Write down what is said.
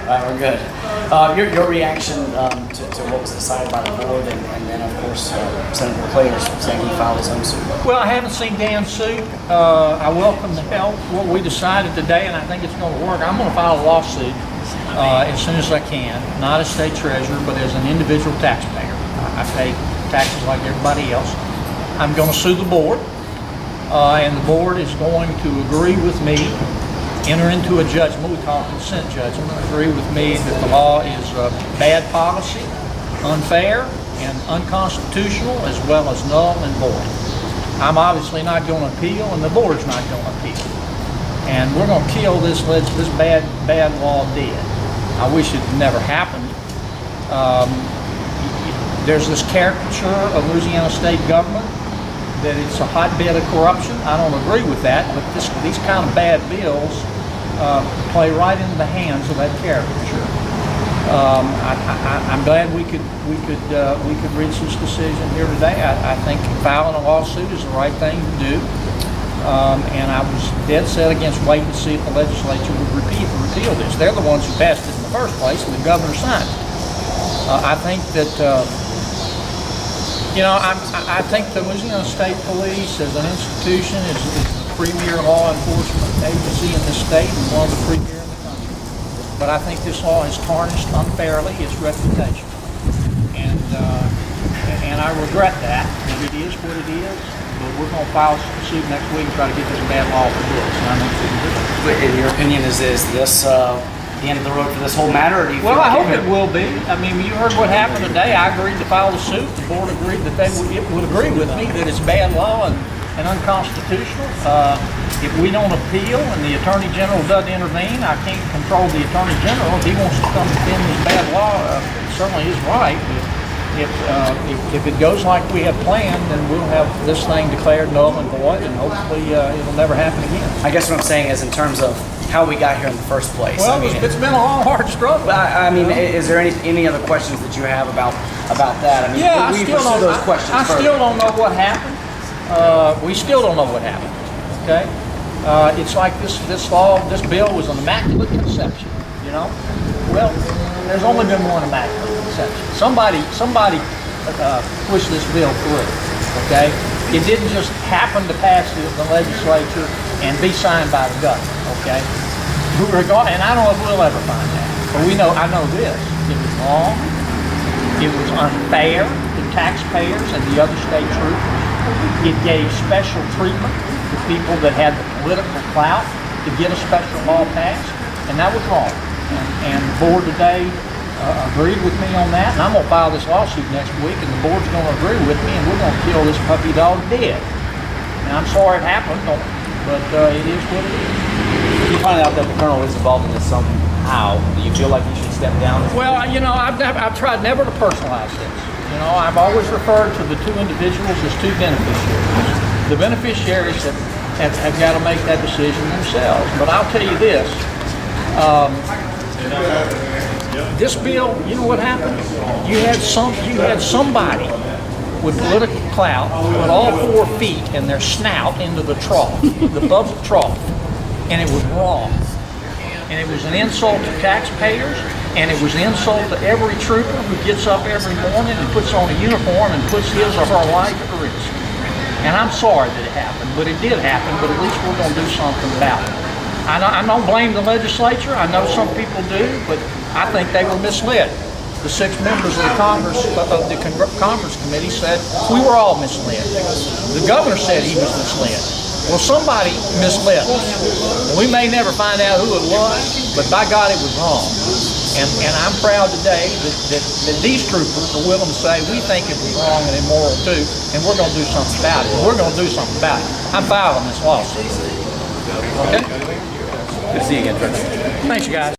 We're good. Your reaction to what was decided by the board, and then of course Senator Clayton saying he filed his own suit. Well, I haven't seen Dan's suit. I welcome the help. What we decided today, and I think it's going to work. I'm going to file a lawsuit as soon as I can, not as state treasurer, but as an individual taxpayer. I pay taxes like everybody else. I'm going to sue the board, and the board is going to agree with me, enter into a judgment, we call it consent judgment, agree with me that the law is bad policy, unfair, and unconstitutional, as well as null and void. I'm obviously not going to appeal, and the board's not going to appeal. And we're going to kill this bad law dead. I wish it never happened. There's this caricature of Louisiana state government that it's a hotbed of corruption. I don't agree with that, but these kind of bad bills play right into the hands of that caricature. I'm glad we could reach this decision here today. I think filing a lawsuit is the right thing to do, and I was dead set against waiting to see if the legislature would repeal this. They're the ones who passed it in the first place, and the governor signed it. I think that. I think the Louisiana State Police as an institution is the premier law enforcement agency in the state and one of the premier in the country. But I think this law has tarnished unfairly its reputation. And I regret that. And it is what it is. But we're going to file a suit next week and try to get this bad law for this. And I think we can do it. But in your opinion, is this the end of the road for this whole matter, or do you feel I like hope it will be. I mean, you heard what happened today. I agreed to file the suit. The board agreed that it would agree with me that it's bad law and unconstitutional. If we don't appeal and the Attorney General doesn't intervene, I can't control the Attorney General. If he wants to come defend this bad law, it certainly is right. If it goes like we have planned, then we'll have this thing declared null and void, and hopefully it'll never happen again. I guess what I'm saying is in terms of how we got here in the first place. Well, it's been a long, hard struggle. I mean, is there any other questions that you have about that? I mean, yeah, we pursue those questions I further. still don't know what happened. We still don't know what happened. Okay, it's like this bill was an immaculate conception. You know, well, there's only been one immaculate conception. Somebody pushed this bill through. Okay, it didn't just happen to pass the legislature and be signed by the governor. Okay, and I don't know if we'll ever find that. But I know this: it was wrong. It was unfair to taxpayers and the other state troopers. It gave special treatment to people that had the political clout to get a special law passed, and that was wrong. And the board today agreed with me on that, and I'm going to file this lawsuit next week, and the board's going to agree with me, and we're going to kill this puppy dog dead. And I'm sorry it happened, but it is what it is. You find out that the colonel is involved in this somehow. Do you feel like you should step down? Well, I've tried never to personalize this. I've always referred to the two individuals as two beneficiaries. The beneficiaries have got to make that decision themselves. But I'll tell you this. This bill, you know what happened? You had somebody with political clout put all 4 feet and their snout into the trough, the bubble trough, and it was wrong. And it was an insult to taxpayers, and it was an insult to every trooper who gets up every morning and puts on a uniform and puts his or her life at risk. And I'm sorry that it happened, but it did happen, but at least we're going to do something about it. I don't blame the legislature. I know some people do, but I think they were misled. The 6 members of the Congress Committee said we were all misled. The governor said he was misled. Well, somebody misled us. We may never find out who it was, but by God, it was wrong. And I'm proud today that these troopers are willing to say we think it was wrong and immoral too, and we're going to do something about it. We're going to do something about it. I'm filing this lawsuit. Okay? Good to see you again, Trevor. Thanks, guys.